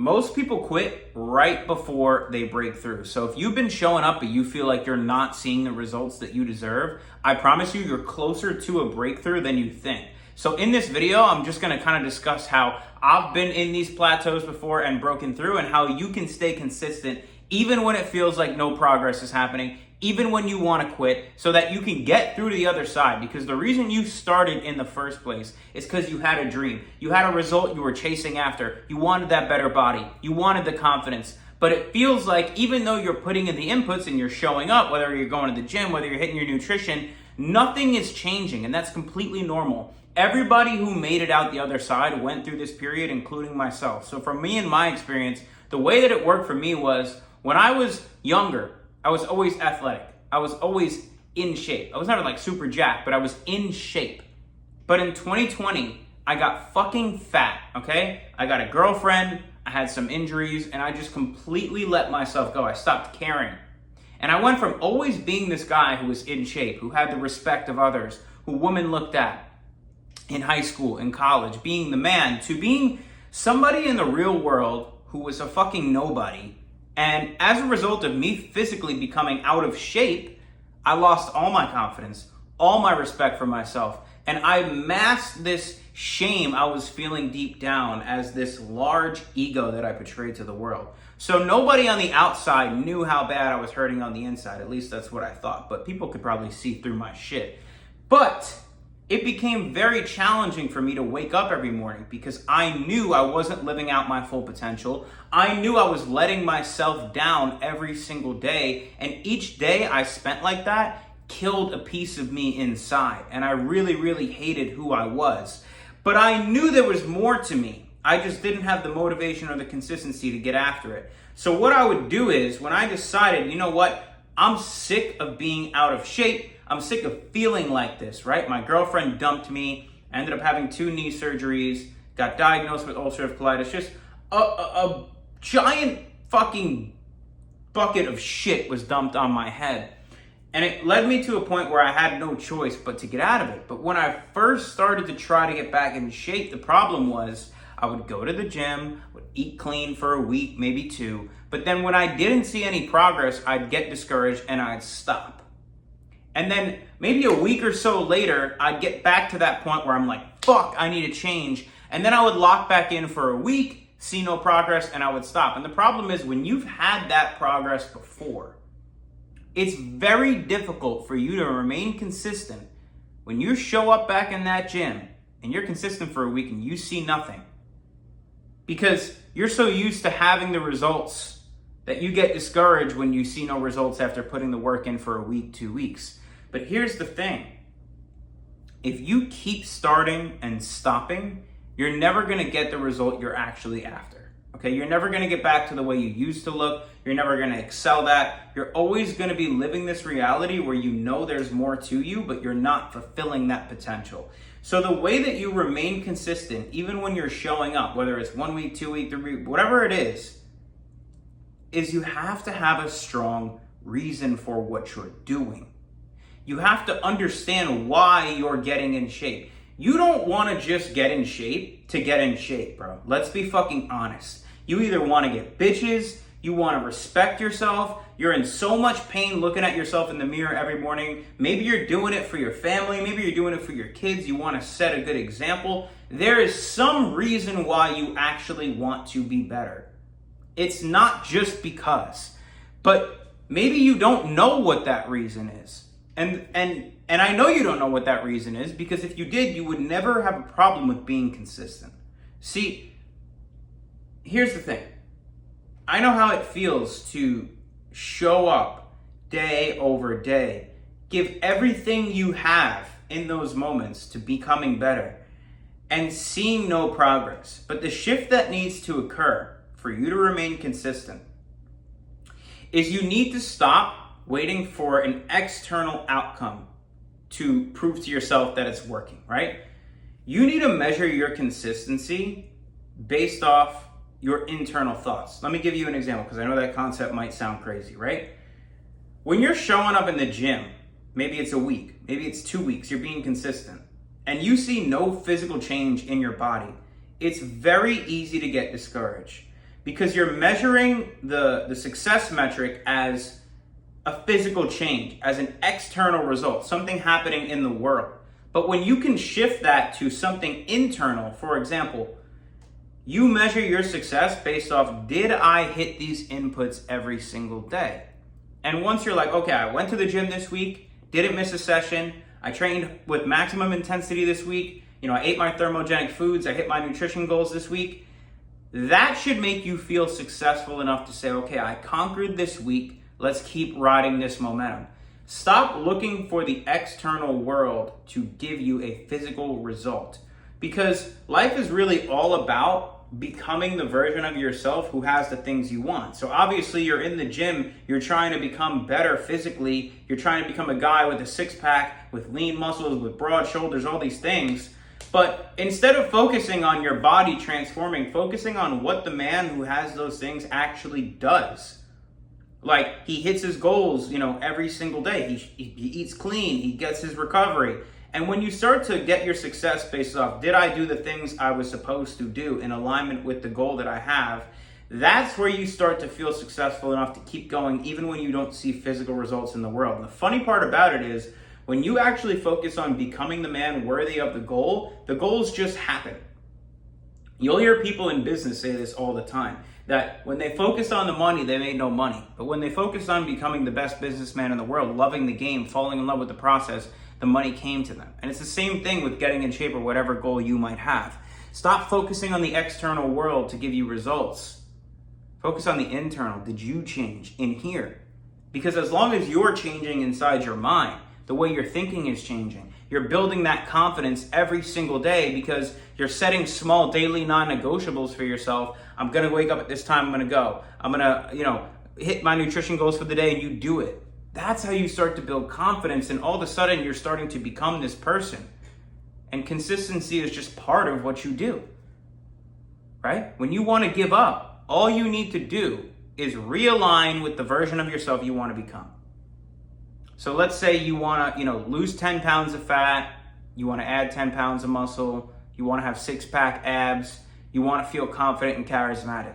Most people quit right before they break through. So if you've been showing up but you feel like you're not seeing the results that you deserve, I promise you, you're closer to a breakthrough than you think. So in this video, I'm just gonna kind of discuss how I've been in these plateaus before and broken through, and how you can stay consistent even when it feels like no progress is happening, even when you want to quit, so that you can get through to the other side. Because the reason you started in the first place is because you had a dream. You had a result you were chasing after. You wanted that better body. You wanted the confidence. But it feels like even though you're putting in the inputs and you're showing up, whether you're going to the gym, whether you're hitting your nutrition, nothing is changing, and that's completely normal. Everybody who made it out the other side went through this period, including myself. So for me and my experience, the way that it worked for me was when I was younger, I was always athletic. I was always in shape. I was not like super jacked, but I was in shape. But in 2020, I got fucking fat, okay? I got a girlfriend, I had some injuries, and I just completely let myself go. I stopped caring. And I went from always being this guy who was in shape, who had the respect of others, who women looked at in high school, in college, being the man, to being somebody in the real world who was a fucking nobody. And as a result of me physically becoming out of shape, I lost all my confidence, all my respect for myself. And I masked this shame I was feeling deep down as this large ego that I portrayed to the world. So nobody on the outside knew how bad I was hurting on the inside. At least that's what I thought. But people could probably see through my shit. But it became very challenging for me to wake up every morning because I knew I wasn't living out my full potential. I knew I was letting myself down every single day. And each day I spent like that killed a piece of me inside. And I really, really hated who I was. But I knew there was more to me. I just didn't have the motivation or the consistency to get after it. So what I would do is when I decided, you know what, I'm sick of being out of shape. I'm sick of feeling like this, right? My girlfriend dumped me. I ended up having 2 knee surgeries, got diagnosed with ulcerative colitis. Just a giant fucking bucket of shit was dumped on my head. And it led me to a point where I had no choice but to get out of it. But when I first started to try to get back in shape, the problem was I would go to the gym, would eat clean for a week, maybe 2. But then when I didn't see any progress, I'd get discouraged and I'd stop. And then maybe a week or so later, I'd get back to that point where I'm like, fuck, I need a change. And then I would lock back in for a week, see no progress, and I would stop. And the problem is when you've had that progress before, it's very difficult for you to remain consistent when you show up back in that gym and you're consistent for a week and you see nothing. Because you're so used to having the results that you get discouraged when you see no results after putting the work in for a week, 2 weeks. But here's the thing. If you keep starting and stopping, you're never going to get the result you're actually after. Okay? You're never going to get back to the way you used to look. You're never going to excel that. You're always going to be living this reality where you know there's more to you, but you're not fulfilling that potential. So the way that you remain consistent, even when you're showing up, whether it's 1 week, 2 week, 3 week, whatever it is you have to have a strong reason for what you're doing. You have to understand why you're getting in shape. You don't want to just get in shape to get in shape, bro. Let's be fucking honest. You either want to get bitches, you want to respect yourself, you're in so much pain looking at yourself in the mirror every morning. Maybe you're doing it for your family, maybe you're doing it for your kids, you want to set a good example. There is some reason why you actually want to be better. It's not just because, but maybe you don't know what that reason is. And I know you don't know what that reason is, because if you did, you would never have a problem with being consistent. See, here's the thing. I know how it feels to show up day over day, give everything you have in those moments to becoming better, and seeing no progress. But the shift that needs to occur for you to remain consistent is you need to stop waiting for an external outcome to prove to yourself that it's working, right? You need to measure your consistency based off your internal thoughts. Let me give you an example, because I know that concept might sound crazy, right? When you're showing up in the gym, maybe it's a week, maybe it's 2 weeks, you're being consistent, and you see no physical change in your body, it's very easy to get discouraged. because you're measuring the success metric as a physical change, as an external result, something happening in the world. But when you can shift that to something internal, for example, you measure your success based off, did I hit these inputs every single day? And once you're like, okay, I went to the gym this week, didn't miss a session, I trained with maximum intensity this week, I ate my thermogenic foods, I hit my nutrition goals this week, that should make you feel successful enough to say, okay, I conquered this week, let's keep riding this momentum. Stop looking for the external world to give you a physical result, because life is really all about becoming the version of yourself who has the things you want. So obviously you're in the gym, you're trying to become better physically, you're trying to become a guy with a six-pack, with lean muscles, with broad shoulders, all these things. But instead of focusing on your body transforming, focusing on what the man who has those things actually does. Like, he hits his goals, every single day. He eats clean, he gets his recovery. And when you start to get your success based off, did I do the things I was supposed to do in alignment with the goal that I have, that's where you start to feel successful enough to keep going even when you don't see physical results in the world. And the funny part about it is, when you actually focus on becoming the man worthy of the goals just happen. You'll hear people in business say this all the time, that when they focused on the money, they made no money. But when they focused on becoming the best businessman in the world, loving the game, falling in love with the process, the money came to them. And it's the same thing with getting in shape or whatever goal you might have. Stop focusing on the external world to give you results. Focus on the internal. Did you change in here? Because as long as you're changing inside your mind, the way you're thinking is changing. You're building that confidence every single day because you're setting small daily non-negotiables for yourself. I'm going to wake up at this time, I'm going to go. I'm going to, hit my nutrition goals for the day, and you do it. That's how you start to build confidence, and all of a sudden you're starting to become this person. And consistency is just part of what you do, right? When you want to give up, all you need to do is realign with the version of yourself you want to become. So let's say you want to, lose 10 pounds of fat, you want to add 10 pounds of muscle, you want to have six-pack abs, you want to feel confident and charismatic.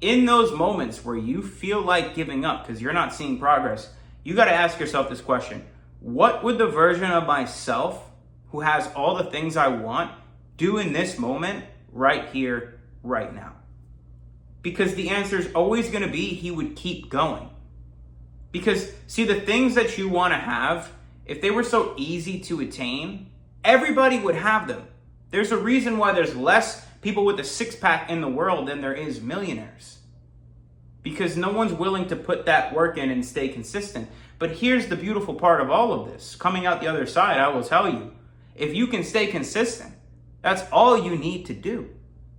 In those moments where you feel like giving up because you're not seeing progress, you got to ask yourself this question: what would the version of myself who has all the things I want do in this moment, right here, right now? Because the answer is always going to be he would keep going. Because, see, the things that you want to have, if they were so easy to attain, everybody would have them. There's a reason why there's less people with a six-pack in the world than there is millionaires. Because no one's willing to put that work in and stay consistent. But here's the beautiful part of all of this. Coming out the other side, I will tell you, if you can stay consistent, that's all you need to do.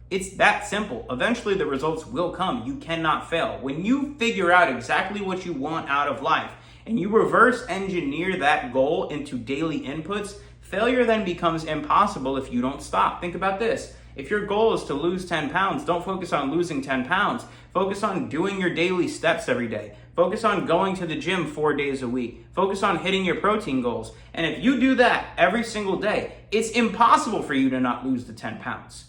It's that simple. Eventually the results will come. You cannot fail. When you figure out exactly what you want out of life and you reverse engineer that goal into daily inputs, failure then becomes impossible if you don't stop. Think about this. If your goal is to lose 10 pounds, don't focus on losing 10 pounds. Focus on doing your daily steps every day. Focus on going to the gym 4 days a week. Focus on hitting your protein goals. And if you do that every single day, it's impossible for you to not lose the 10 pounds.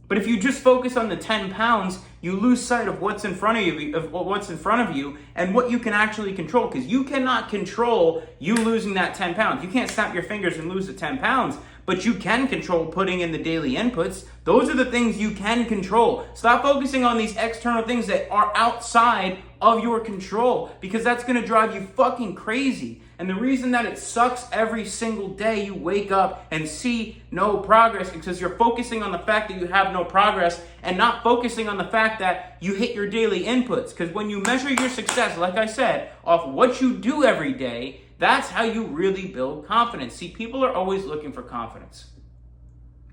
But if you just focus on the 10 pounds, you lose sight of what's in front of you, and what you can actually control. Because you cannot control you losing that 10 pounds. You can't snap your fingers and lose the 10 pounds, but you can control putting in the daily inputs. Those are the things you can control. Stop focusing on these external things that are outside of your control, because that's going to drive you fucking crazy. And the reason that it sucks every single day you wake up and see no progress is because you're focusing on the fact that you have no progress and not focusing on the fact that you hit your daily inputs. Because when you measure your success, like I said, off what you do every day, that's how you really build confidence. See, people are always looking for confidence.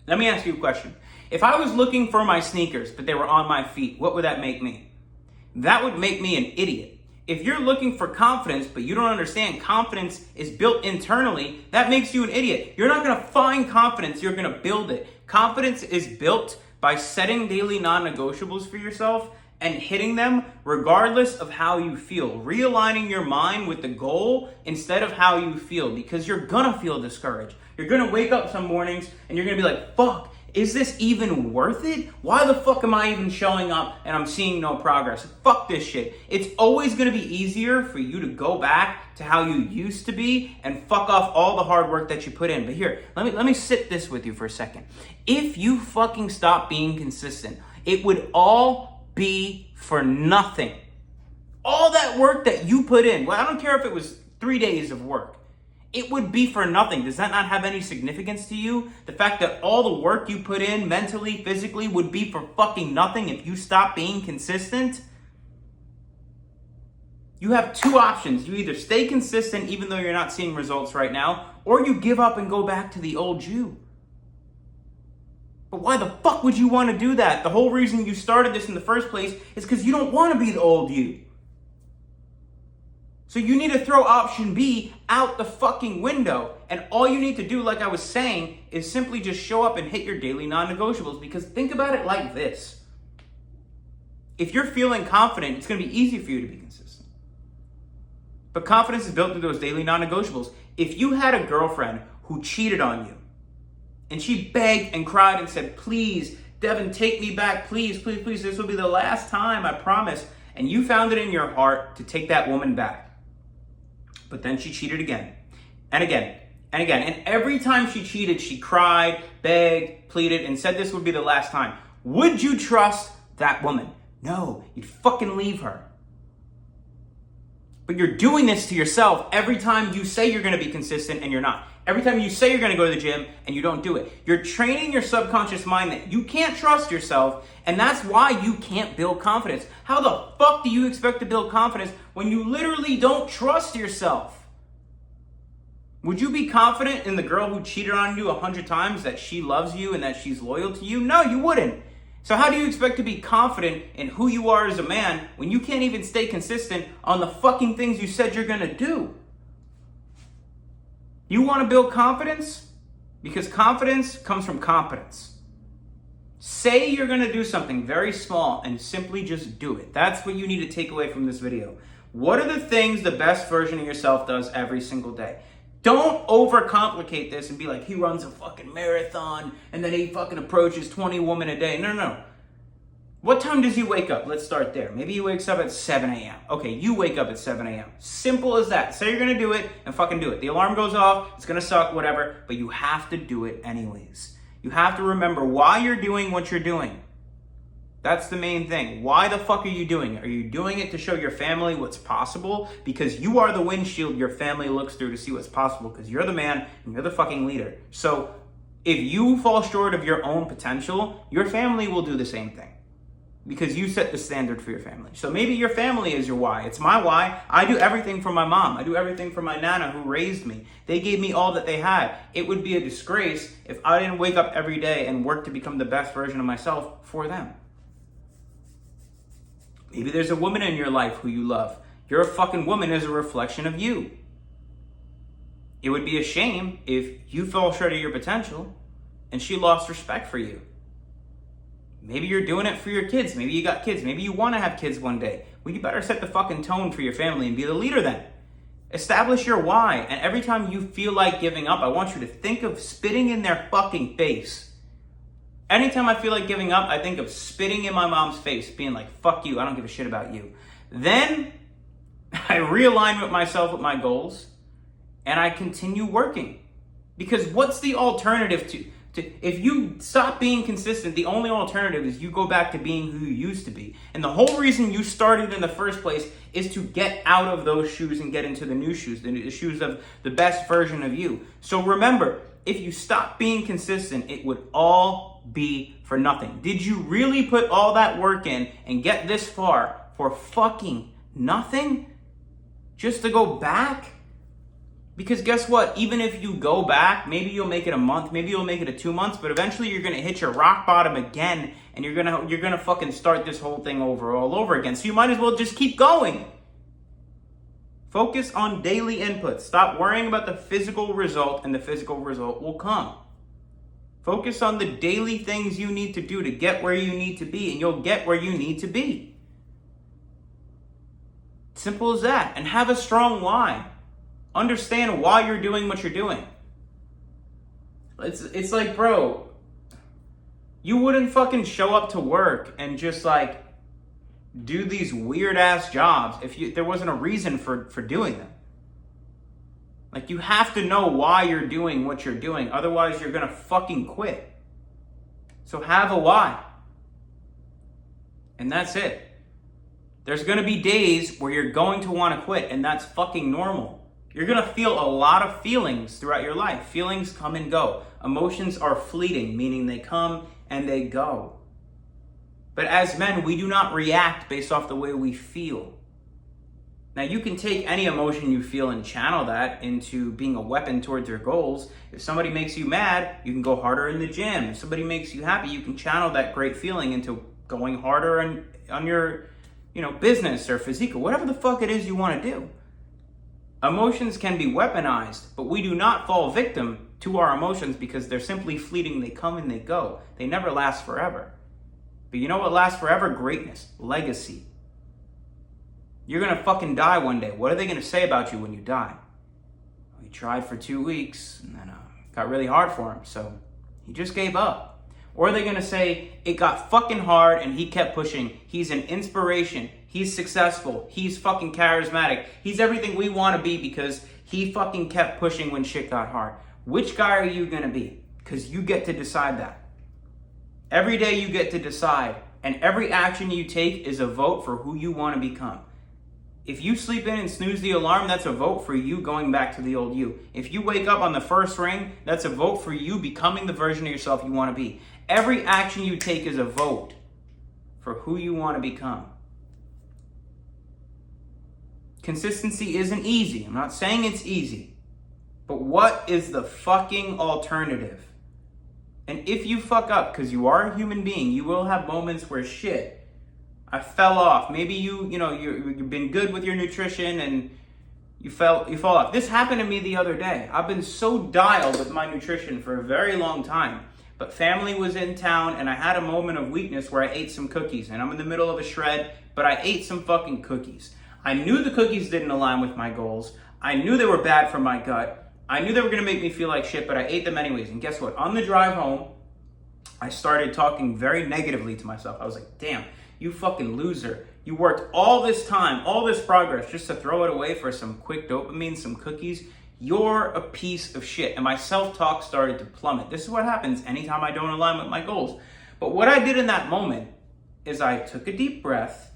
Let me ask you a question. If I was looking for my sneakers, but they were on my feet, what would that make me? That would make me an idiot. If you're looking for confidence, but you don't understand confidence is built internally, that makes you an idiot. You're not going to find confidence, you're going to build it. Confidence is built by setting daily non-negotiables for yourself and hitting them regardless of how you feel. Realigning your mind with the goal instead of how you feel, because you're going to feel discouraged. You're going to wake up some mornings and you're going to be like, fuck, Is this even worth it? Why the fuck am I even showing up and I'm seeing no progress? Fuck this shit. It's always gonna be easier for you to go back to how you used to be and fuck off all the hard work that you put in. But here, let me sit this with you for a second. If you fucking stop being consistent, it would all be for nothing. All that work that you put in, well, I don't care if it was 3 days of work. It would be for nothing. Does that not have any significance to you? The fact that all the work you put in mentally, physically would be for fucking nothing if you stop being consistent? You have two options. You either stay consistent even though you're not seeing results right now, or you give up and go back to the old you. But why the fuck would you want to do that? The whole reason you started this in the first place is because you don't want to be the old you. So you need to throw option B out the fucking window. And all you need to do, like I was saying, is simply just show up and hit your daily non-negotiables. Because think about it like this. If you're feeling confident, it's going to be easy for you to be consistent. But confidence is built through those daily non-negotiables. If you had a girlfriend who cheated on you, and she begged and cried and said, please, Devin, take me back, please, please, please, this will be the last time, I promise. And you found it in your heart to take that woman back. But then she cheated again, and again, and again. And every time she cheated, she cried, begged, pleaded, and said this would be the last time. Would you trust that woman? No, you'd fucking leave her. But you're doing this to yourself every time you say you're going to be consistent and you're not. Every time you say you're going to go to the gym and you don't do it. You're training your subconscious mind that you can't trust yourself, and that's why you can't build confidence. How the fuck do you expect to build confidence when you literally don't trust yourself? Would you be confident in the girl who cheated on you 100 times that she loves you and that she's loyal to you? No, you wouldn't. So how do you expect to be confident in who you are as a man when you can't even stay consistent on the fucking things you said you're going to do? You want to build confidence? Because confidence comes from competence. Say you're going to do something very small and simply just do it. That's what you need to take away from this video. What are the things the best version of yourself does every single day? Don't overcomplicate this and be like, he runs a fucking marathon and then he fucking approaches 20 women a day. No. What time does he wake up? Let's start there. Maybe he wakes up at 7 a.m. Okay, you wake up at 7 a.m. Simple as that. Say you're going to do it and fucking do it. The alarm goes off. It's going to suck, whatever. But you have to do it anyways. You have to remember why you're doing what you're doing. That's the main thing. Why the fuck are you doing it? Are you doing it to show your family what's possible? Because you are the windshield your family looks through to see what's possible, because you're the man and you're the fucking leader. So if you fall short of your own potential, your family will do the same thing. Because you set the standard for your family. So maybe your family is your why. It's my why. I do everything for my mom. I do everything for my nana who raised me. They gave me all that they had. It would be a disgrace if I didn't wake up every day and work to become the best version of myself for them. Maybe there's a woman in your life who you love. Your fucking woman is a reflection of you. It would be a shame if you fell short of your potential and she lost respect for you. Maybe you're doing it for your kids. Maybe you got kids. Maybe you want to have kids one day. Well, you better set the fucking tone for your family and be the leader then. Establish your why. And every time you feel like giving up, I want you to think of spitting in their fucking face. Anytime I feel like giving up, I think of spitting in my mom's face, being like, fuck you, I don't give a shit about you. Then I realign with myself with my goals and I continue working. Because what's the alternative to if you stop being consistent, the only alternative is you go back to being who you used to be. And the whole reason you started in the first place is to get out of those shoes and get into the new shoes, the shoes of the best version of you. So remember, if you stop being consistent, it would all be for nothing. Did you really put all that work in and get this far for fucking nothing? Just to go back? Because guess what? Even if you go back, maybe you'll make it a month, maybe you'll make it a 2 months, but eventually you're gonna hit your rock bottom again, and you're gonna fucking start this whole thing all over again. So you might as well just keep going. Focus on daily inputs. Stop worrying about the physical result, and the physical result will come. Focus on the daily things you need to do to get where you need to be, and you'll get where you need to be. Simple as that. And have a strong why. Understand why you're doing what you're doing. It's like, bro, You wouldn't fucking show up to work and just like do these weird ass jobs if there wasn't a reason for doing them. Like, you have to know why you're doing what you're doing. Otherwise, you're going to fucking quit. So have a why. And that's it. There's going to be days where you're going to want to quit, and that's fucking normal. You're going to feel a lot of feelings throughout your life. Feelings come and go. Emotions are fleeting, meaning they come and they go. But as men, we do not react based off the way we feel. Now, you can take any emotion you feel and channel that into being a weapon towards your goals. If somebody makes you mad, you can go harder in the gym. If somebody makes you happy, you can channel that great feeling into going harder on your, business or physique or whatever the fuck it is you want to do. Emotions can be weaponized, but we do not fall victim to our emotions because they're simply fleeting. They come and they go. They never last forever. But you know what lasts forever? Greatness, legacy. You're going to fucking die one day. What are they going to say about you when you die? Well, he tried for 2 weeks and then it got really hard for him, so he just gave up. Or are they going to say it got fucking hard and he kept pushing. He's an inspiration. He's successful. He's fucking charismatic. He's everything we want to be because he fucking kept pushing when shit got hard. Which guy are you going to be? Because you get to decide that. Every day you get to decide, and every action you take is a vote for who you want to become. If you sleep in and snooze the alarm, that's a vote for you going back to the old you. If you wake up on the first ring, that's a vote for you becoming the version of yourself you want to be. Every action you take is a vote for who you want to become. Consistency isn't easy. I'm not saying it's easy. But what is the fucking alternative? And if you fuck up, because you are a human being, you will have moments where shit, I fell off. Maybe you've been good with your nutrition and you fall off. This happened to me the other day. I've been so dialed with my nutrition for a very long time. But family was in town and I had a moment of weakness where I ate some cookies. And I'm in the middle of a shred, but I ate some fucking cookies. I knew the cookies didn't align with my goals. I knew they were bad for my gut. I knew they were going to make me feel like shit, but I ate them anyways. And guess what? On the drive home, I started talking very negatively to myself. I was like, damn. You fucking loser. You worked all this time, all this progress just to throw it away for some quick dopamine, some cookies. You're a piece of shit. And my self-talk started to plummet. This is what happens anytime I don't align with my goals. But what I did in that moment is I took a deep breath.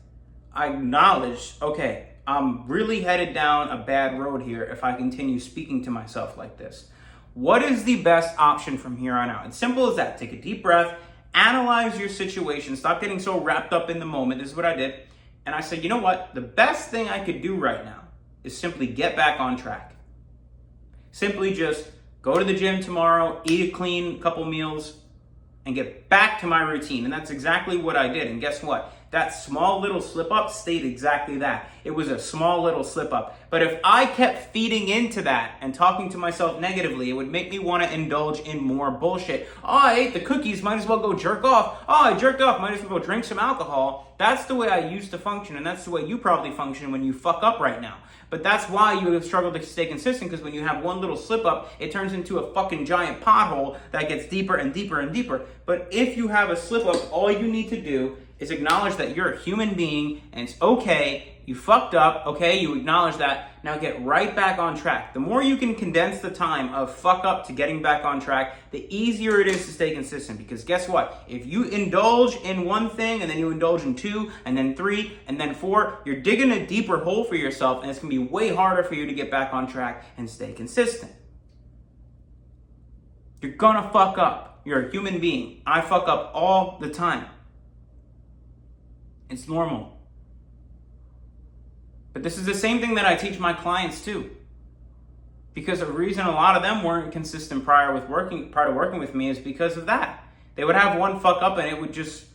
I acknowledged, okay, I'm really headed down a bad road here if I continue speaking to myself like this. What is the best option from here on out? It's simple as that. Take a deep breath. Analyze your situation. Stop getting so wrapped up in the moment. This is what I did. And I said, you know what? The best thing I could do right now is simply get back on track. Simply just go to the gym tomorrow, eat a clean couple meals, and get back to my routine. And that's exactly what I did. And guess what? That small little slip up stayed exactly that. It was a small little slip up. But if I kept feeding into that and talking to myself negatively, it would make me want to indulge in more bullshit. Oh, I ate the cookies, might as well go jerk off. Oh, I jerked off, might as well go drink some alcohol. That's the way I used to function, and that's the way you probably function when you fuck up right now. But that's why you struggle to stay consistent, because when you have one little slip up, it turns into a fucking giant pothole that gets deeper and deeper and deeper. But if you have a slip up, all you need to do is acknowledge that you're a human being and it's okay. You fucked up, okay? You acknowledge that. Now get right back on track. The more you can condense the time of fuck up to getting back on track, the easier it is to stay consistent. Because guess what? If you indulge in one thing and then you indulge in 2 and then 3 and then 4, you're digging a deeper hole for yourself and it's going to be way harder for you to get back on track and stay consistent. You're gonna fuck up. You're a human being. I fuck up all the time. It's normal. But this is the same thing that I teach my clients too. Because the reason a lot of them weren't consistent prior to working with me is because of that. They would have one fuck up and it would just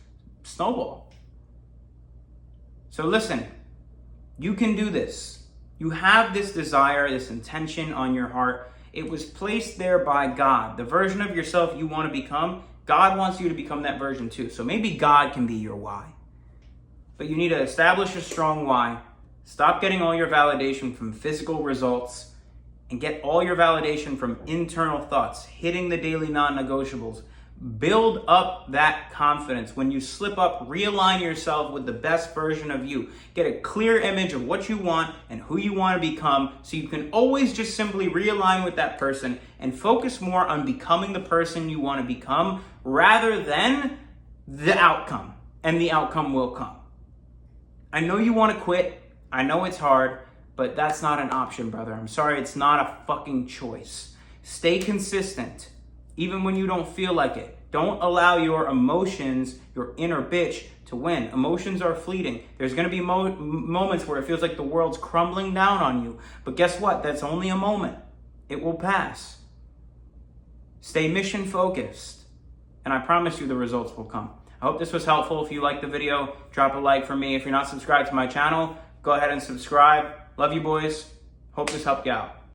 snowball. So listen, you can do this. You have this desire, this intention on your heart. It was placed there by God. The version of yourself you want to become, God wants you to become that version too. So maybe God can be your why. But you need to establish a strong why. Stop getting all your validation from physical results and get all your validation from internal thoughts, hitting the daily non-negotiables, Build up that confidence. When you slip up, realign yourself with the best version of you. Get a clear image of what you want and who you want to become, so you can always just simply realign with that person and focus more on becoming the person you want to become rather than the outcome. And the outcome will come. I know you want to quit. I know it's hard, but that's not an option, brother. I'm sorry, it's not a fucking choice. Stay consistent. Even when you don't feel like it. Don't allow your emotions, your inner bitch, to win. Emotions are fleeting. There's going to be moments where it feels like the world's crumbling down on you. But guess what? That's only a moment. It will pass. Stay mission focused. And I promise you the results will come. I hope this was helpful. If you liked the video, drop a like for me. If you're not subscribed to my channel, go ahead and subscribe. Love you, boys. Hope this helped you out.